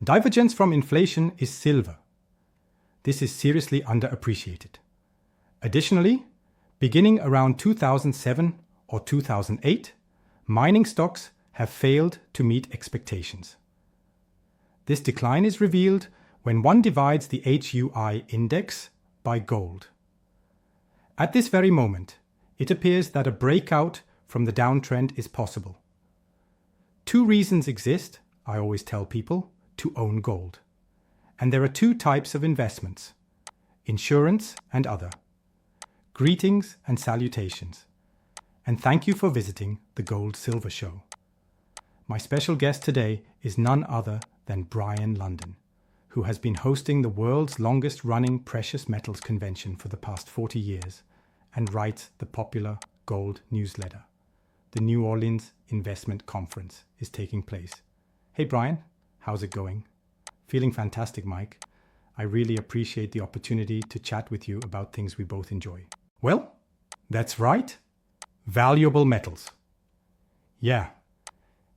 Divergence from inflation is silver. This is seriously underappreciated. Additionally, beginning around 2007 or 2008, mining stocks have failed to meet expectations. This decline is revealed when one divides the HUI index by gold. At this very moment, it appears that a breakout from the downtrend is possible. Two reasons exist, I always tell people, to own gold. And there are two types of investments: insurance and other. Greetings and salutations. And thank you for visiting the Gold Silver Show. My special guest today is none other than Brien Lundin, who has been hosting the world's longest running precious metals convention for the past 40 years and writes the popular gold newsletter. The New Orleans Investment Conference is taking place. Hey Brien, how's it going? Feeling fantastic, Mike. I really appreciate the opportunity to chat with you about things we both enjoy. Well, that's right. Valuable metals. Yeah.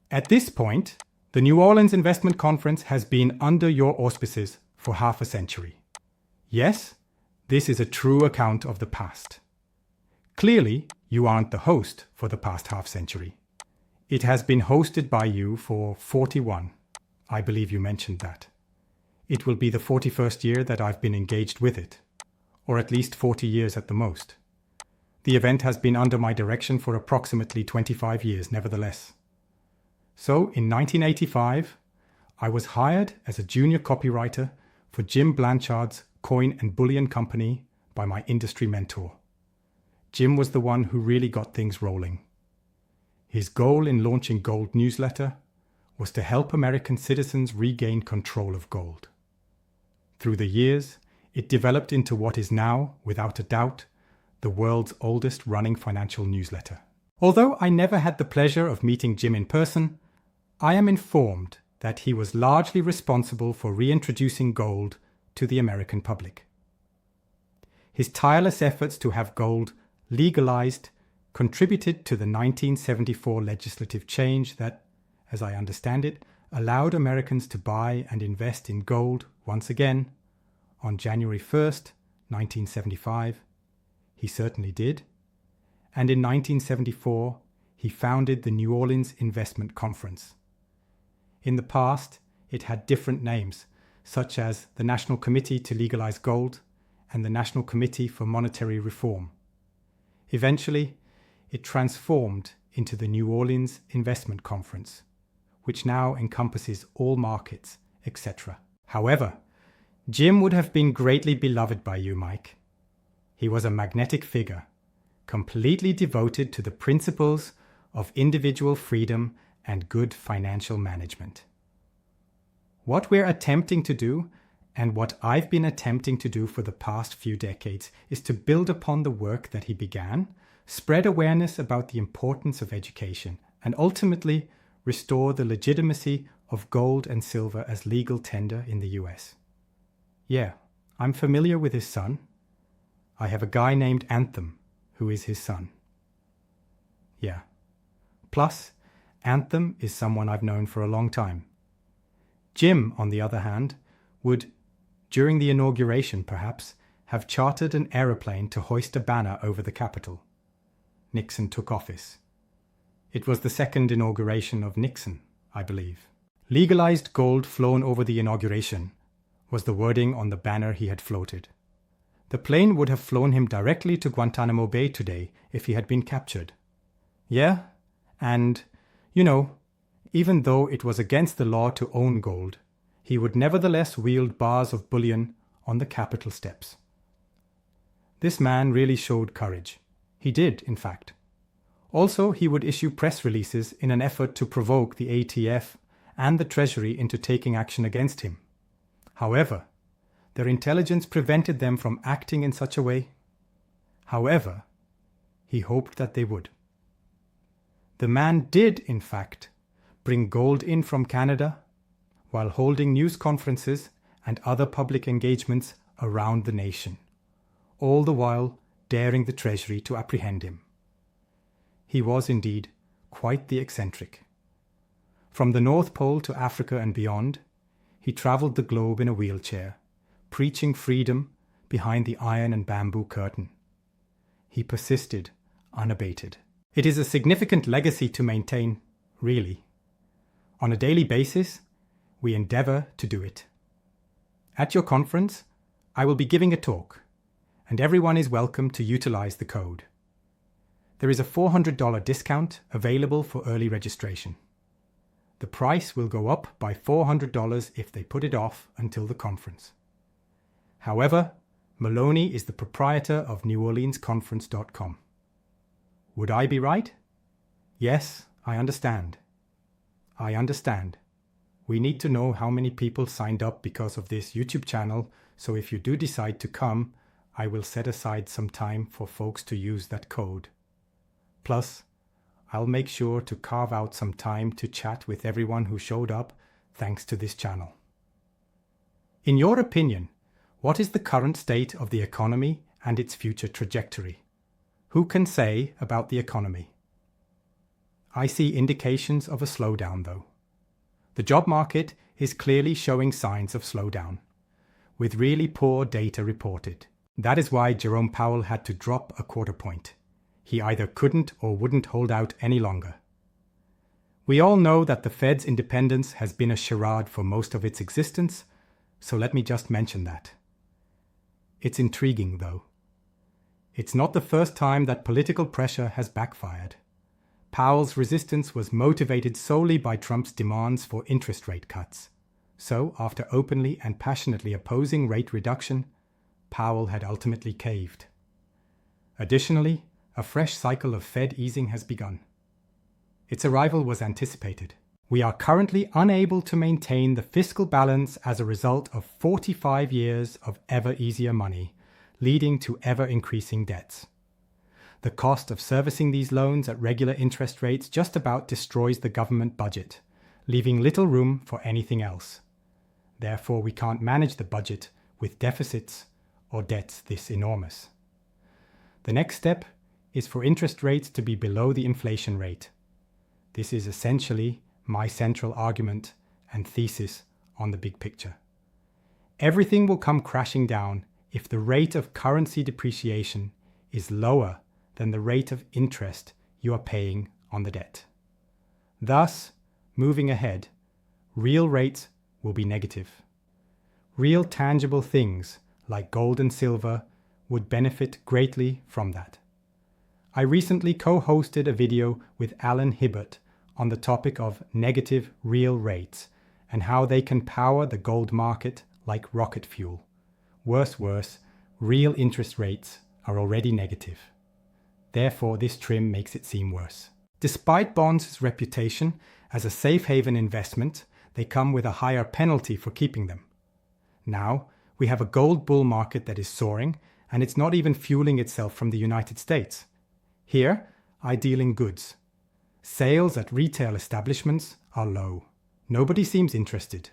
At this point, the New Orleans Investment Conference has been under your auspices for half a century. Yes, this is a true account of the past. Clearly, you aren't the host for the past half century. It has been hosted by you for 41. I believe you mentioned that. It will be the 41st year that I've been engaged with it, or at least 40 years at the most. The event has been under my direction for approximately 25 years, nevertheless. So, in 1985, I was hired as a junior copywriter for Jim Blanchard's Coin and Bullion Company by my industry mentor. Jim was the one who really got things rolling. His goal in launching Gold Newsletter was to help American citizens regain control of gold. Through the years, it developed into what is now, without a doubt, the world's oldest running financial newsletter. Although I never had the pleasure of meeting Jim in person, I am informed that he was largely responsible for reintroducing gold to the American public. His tireless efforts to have gold legalized contributed to the 1974 legislative change that, as I understand it, allowed Americans to buy and invest in gold once again on January 1st, 1975. He certainly did. And in 1974, he founded the New Orleans Investment Conference. In the past, it had different names, such as the National Committee to Legalize Gold and the National Committee for Monetary Reform. Eventually, it transformed into the New Orleans Investment Conference, which now encompasses all markets, etc. However, Jim would have been greatly beloved by you, Mike. He was a magnetic figure, completely devoted to the principles of individual freedom and good financial management. What we're attempting to do, and what I've been attempting to do for the past few decades, is to build upon the work that he began, spread awareness about the importance of education, and ultimately restore the legitimacy of gold and silver as legal tender in the US. Yeah, I'm familiar with his son. I have a guy named Anthem, who is his son. Yeah. Plus, Anthem is someone I've known for a long time. Jim, on the other hand, would, during the inauguration perhaps, have chartered an aeroplane to hoist a banner over the Capitol. Nixon took office. It was the second inauguration of Nixon, I believe. Legalized gold flown over the inauguration was the wording on the banner he had floated. The plane would have flown him directly to Guantanamo Bay today if he had been captured. Yeah, and, even though it was against the law to own gold, he would nevertheless wield bars of bullion on the Capitol steps. This man really showed courage. He did, in fact. Also, he would issue press releases in an effort to provoke the ATF and the Treasury into taking action against him. However, their intelligence prevented them from acting in such a way. However, he hoped that they would. The man did, in fact, bring gold in from Canada while holding news conferences and other public engagements around the nation, all the while daring the Treasury to apprehend him. He was indeed quite the eccentric. From the North Pole to Africa and beyond, he traveled the globe in a wheelchair, preaching freedom behind the iron and bamboo curtain. He persisted, unabated. It is a significant legacy to maintain, really. On a daily basis, we endeavor to do it. At your conference, I will be giving a talk, and everyone is welcome to utilize the code. There is a $400 discount available for early registration. The price will go up by $400 if they put it off until the conference. However, Maloney is the proprietor of NewOrleansConference.com. Would I be right? Yes, I understand. We need to know how many people signed up because of this YouTube channel, so if you do decide to come, I will set aside some time for folks to use that code. Plus, I'll make sure to carve out some time to chat with everyone who showed up thanks to this channel. In your opinion, what is the current state of the economy and its future trajectory? Who can say about the economy? I see indications of a slowdown, though. The job market is clearly showing signs of slowdown, with really poor data reported. That is why Jerome Powell had to drop a quarter point. He either couldn't or wouldn't hold out any longer. We all know that the Fed's independence has been a charade for most of its existence, so let me just mention that. It's intriguing, though. It's not the first time that political pressure has backfired. Powell's resistance was motivated solely by Trump's demands for interest rate cuts. So, after openly and passionately opposing rate reduction, Powell had ultimately caved. Additionally, a fresh cycle of Fed easing has begun. Its arrival was anticipated. We are currently unable to maintain the fiscal balance as a result of 45 years of ever easier money, leading to ever-increasing debts. The cost of servicing these loans at regular interest rates just about destroys the government budget, leaving little room for anything else. Therefore, we can't manage the budget with deficits or debts this enormous. The next step is for interest rates to be below the inflation rate. This is essentially my central argument and thesis on the big picture. Everything will come crashing down if the rate of currency depreciation is lower than the rate of interest you are paying on the debt. Thus, moving ahead, real rates will be negative. Real tangible things like gold and silver would benefit greatly from that. I recently co-hosted a video with Alan Hibbert on the topic of negative real rates and how they can power the gold market like rocket fuel. Worse, real interest rates are already negative. Therefore, this trim makes it seem worse. Despite bonds' reputation as a safe haven investment, they come with a higher penalty for keeping them. Now, we have a gold bull market that is soaring, and it's not even fueling itself from the United States. Here, I deal in goods. Sales at retail establishments are low. Nobody seems interested.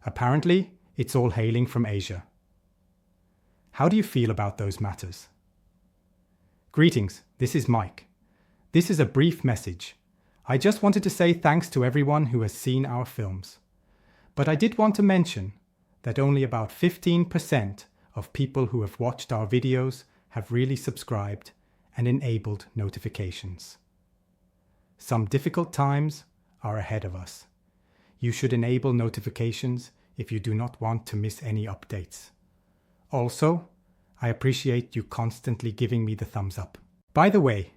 Apparently, it's all hailing from Asia. How do you feel about those matters? Greetings, this is Mike. This is a brief message. I just wanted to say thanks to everyone who has seen our films. But I did want to mention that only about 15% of people who have watched our videos have really subscribed and enabled notifications. Some difficult times are ahead of us. You should enable notifications if you do not want to miss any updates. Also, I appreciate you constantly giving me the thumbs up. By the way,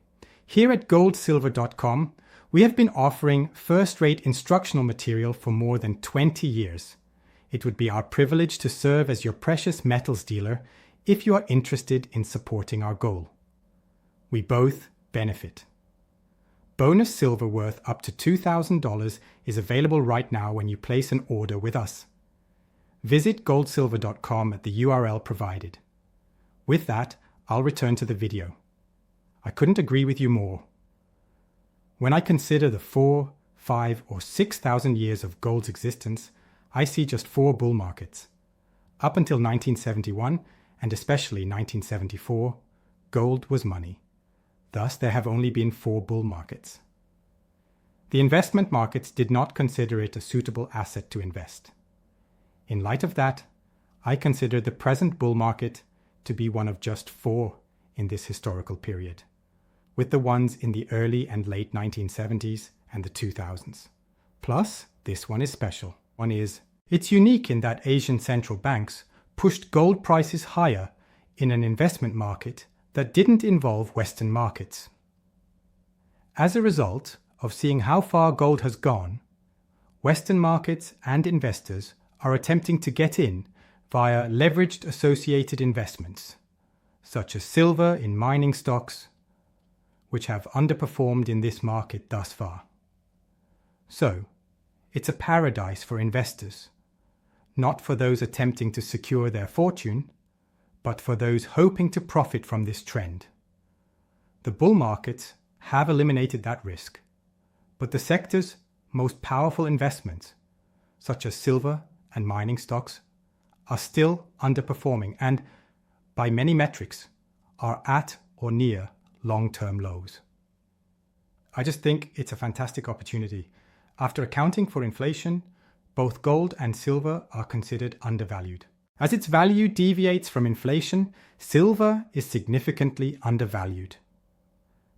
here at goldsilver.com, we have been offering first-rate instructional material for more than 20 years. It would be our privilege to serve as your precious metals dealer if you are interested in supporting our goal. We both benefit. Bonus silver worth up to $2,000 is available right now when you place an order with us. Visit goldsilver.com at the URL provided. With that, I'll return to the video. I couldn't agree with you more. When I consider the 4, 5, or 6,000 years of gold's existence, I see just 4 bull markets. Up until 1971, and especially 1974, gold was money. Thus, there have only been 4 bull markets. The investment markets did not consider it a suitable asset to invest. In light of that, I consider the present bull market to be one of just 4 in this historical period, with the ones in the early and late 1970s and the 2000s. Plus, this one is special. It's unique in that Asian central banks pushed gold prices higher in an investment market that didn't involve Western markets. As a result of seeing how far gold has gone, Western markets and investors are attempting to get in via leveraged associated investments, such as silver in mining stocks, which have underperformed in this market thus far. So, it's a paradise for investors, not for those attempting to secure their fortune, but for those hoping to profit from this trend. The bull markets have eliminated that risk, but the sector's most powerful investments, such as silver and mining stocks, are still underperforming and, by many metrics, are at or near long-term lows. I just think it's a fantastic opportunity. After accounting for inflation, both gold and silver are considered undervalued. As its value deviates from inflation, silver is significantly undervalued.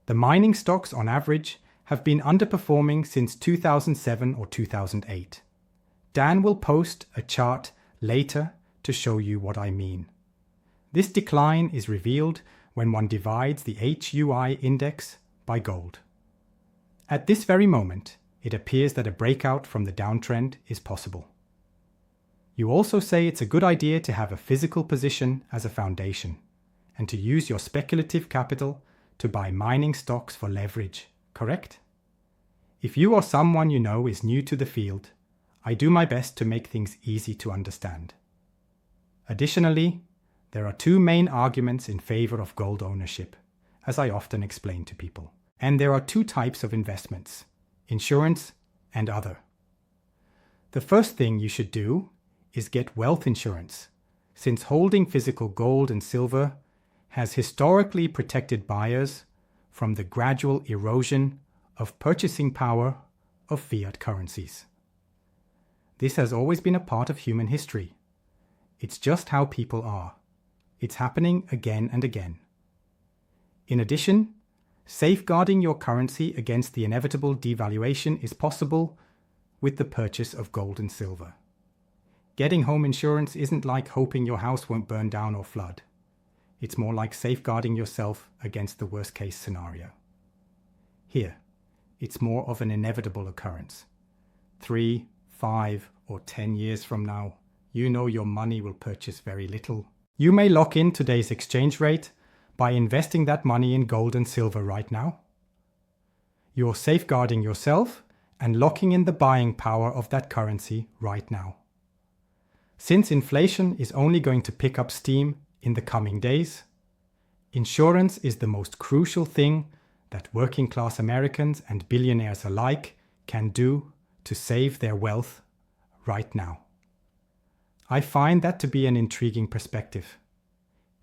The mining stocks, on average, have been underperforming since 2007 or 2008. Dan will post a chart later to show you what I mean. This decline is revealed when one divides the HUI index by gold. At this very moment, it appears that a breakout from the downtrend is possible. You also say it's a good idea to have a physical position as a foundation and to use your speculative capital to buy mining stocks for leverage, correct? If you or someone you know is new to the field, I do my best to make things easy to understand. Additionally, there are 2 main arguments in favor of gold ownership, as I often explain to people. And there are 2 types of investments: insurance and other. The first thing you should do is get wealth insurance, since holding physical gold and silver has historically protected buyers from the gradual erosion of purchasing power of fiat currencies. This has always been a part of human history. It's just how people are. It's happening again and again. In addition, safeguarding your currency against the inevitable devaluation is possible with the purchase of gold and silver. Getting home insurance isn't like hoping your house won't burn down or flood. It's more like safeguarding yourself against the worst-case scenario. Here, it's more of an inevitable occurrence. 3, 5, or 10 years from now, you know your money will purchase very little. You may lock in today's exchange rate by investing that money in gold and silver right now. You're safeguarding yourself and locking in the buying power of that currency right now. Since inflation is only going to pick up steam in the coming days, insurance is the most crucial thing that working-class Americans and billionaires alike can do to save their wealth right now. I find that to be an intriguing perspective.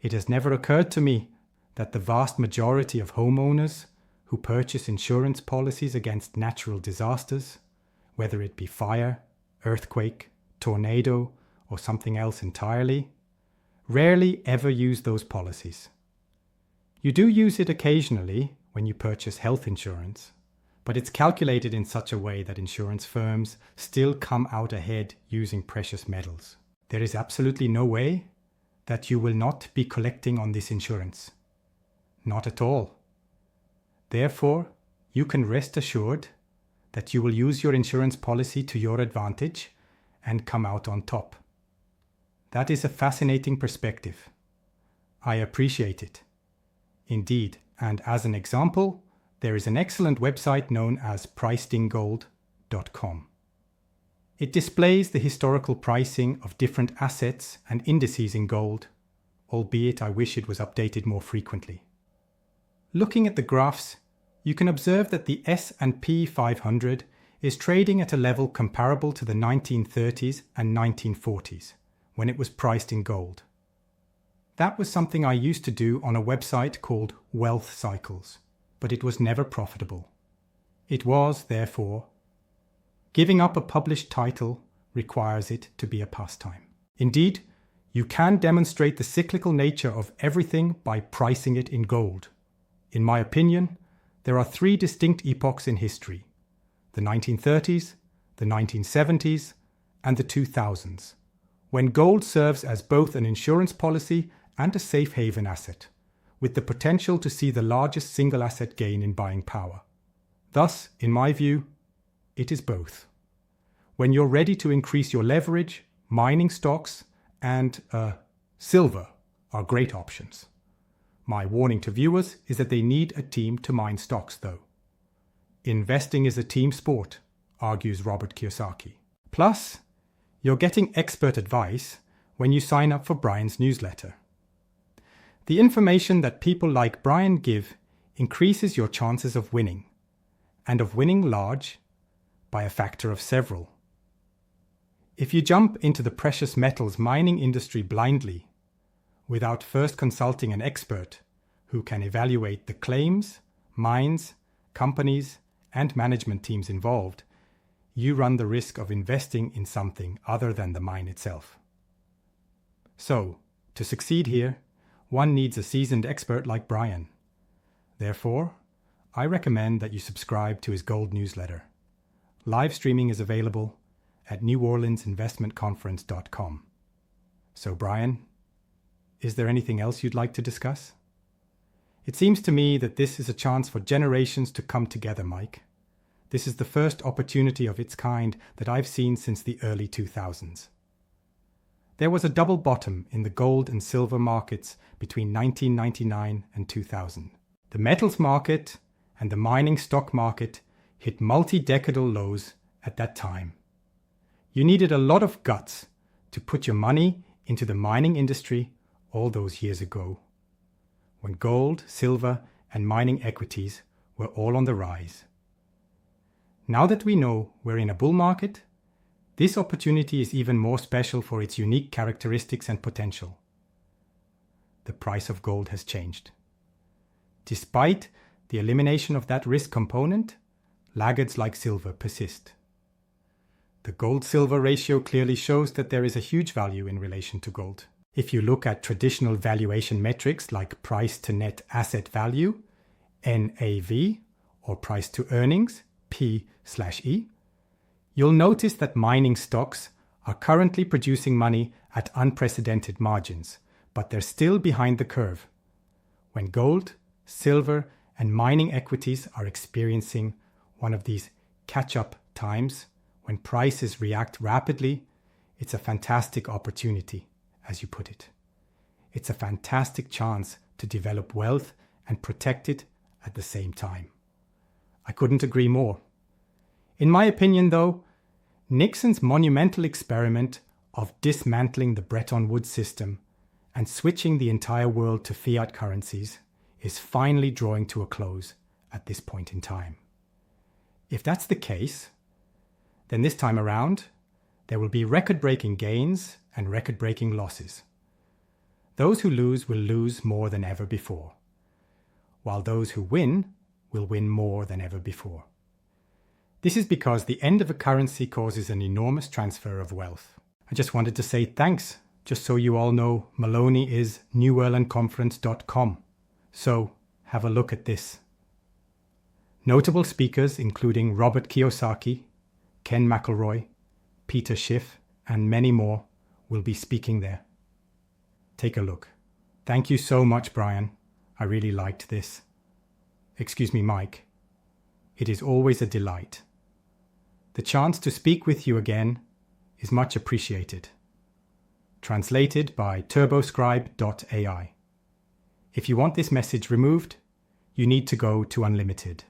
It has never occurred to me that the vast majority of homeowners who purchase insurance policies against natural disasters, whether it be fire, earthquake, tornado, or something else entirely, rarely ever use those policies. You do use it occasionally when you purchase health insurance, but it's calculated in such a way that insurance firms still come out ahead using precious metals. There is absolutely no way that you will not be collecting on this insurance. Not at all. Therefore, you can rest assured that you will use your insurance policy to your advantage and come out on top. That is a fascinating perspective. I appreciate it. Indeed, and as an example, there is an excellent website known as pricedingold.com. It displays the historical pricing of different assets and indices in gold, albeit I wish it was updated more frequently. Looking at the graphs, you can observe that the S&P 500 is trading at a level comparable to the 1930s and 1940s, when it was priced in gold. That was something I used to do on a website called Wealth Cycles, but it was never profitable. It was, therefore, giving up a published title requires it to be a pastime. Indeed, you can demonstrate the cyclical nature of everything by pricing it in gold. In my opinion, there are three distinct epochs in history: the 1930s, the 1970s, and the 2000s, when gold serves as both an insurance policy and a safe haven asset, with the potential to see the largest single asset gain in buying power. Thus, in my view, it is both. When you're ready to increase your leverage, mining stocks and silver are great options. My warning to viewers is that they need a team to mine stocks, though. Investing is a team sport, argues Robert Kiyosaki. Plus, you're getting expert advice when you sign up for Brien's newsletter. The information that people like Brien give increases your chances of winning, and of winning large by a factor of several. If you jump into the precious metals mining industry blindly, without first consulting an expert who can evaluate the claims, mines, companies, and management teams involved, you run the risk of investing in something other than the mine itself. So, to succeed here, one needs a seasoned expert like Brien. Therefore, I recommend that you subscribe to his gold newsletter. Live streaming is available at neworleansinvestmentconference.com. So, Brien, is there anything else you'd like to discuss? It seems to me that this is a chance for generations to come together, Mike. This is the first opportunity of its kind that I've seen since the early 2000s. There was a double bottom in the gold and silver markets between 1999 and 2000. The metals market and the mining stock market hit multi-decadal lows at that time. You needed a lot of guts to put your money into the mining industry all those years ago, when gold, silver, and mining equities were all on the rise. Now that we know we're in a bull market, this opportunity is even more special for its unique characteristics and potential. The price of gold has changed. Despite the elimination of that risk component, laggards like silver persist. The gold-silver ratio clearly shows that there is a huge value in relation to gold. If you look at traditional valuation metrics like price to net asset value, NAV, or price to earnings, P/E, you'll notice that mining stocks are currently producing money at unprecedented margins, but they're still behind the curve. When gold, silver, and mining equities are experiencing one of these catch-up times, when prices react rapidly, it's a fantastic opportunity, as you put it. It's a fantastic chance to develop wealth and protect it at the same time. I couldn't agree more. In my opinion, though, Nixon's monumental experiment of dismantling the Bretton Woods system and switching the entire world to fiat currencies is finally drawing to a close at this point in time. If that's the case, then this time around, there will be record-breaking gains and record-breaking losses. Those who lose will lose more than ever before, while those who win will win more than ever before. This is because the end of a currency causes an enormous transfer of wealth. I just wanted to say thanks, just so you all know Maloney is neworleanconference.com. So have a look at this. Notable speakers including Robert Kiyosaki, Ken McElroy, Peter Schiff, and many more will be speaking there. Take a look. Thank you so much, Brien. I really liked this. Excuse me, Mike. It is always a delight. The chance to speak with you again is much appreciated. Translated by turboscribe.ai. If you want this message removed, you need to go to Unlimited.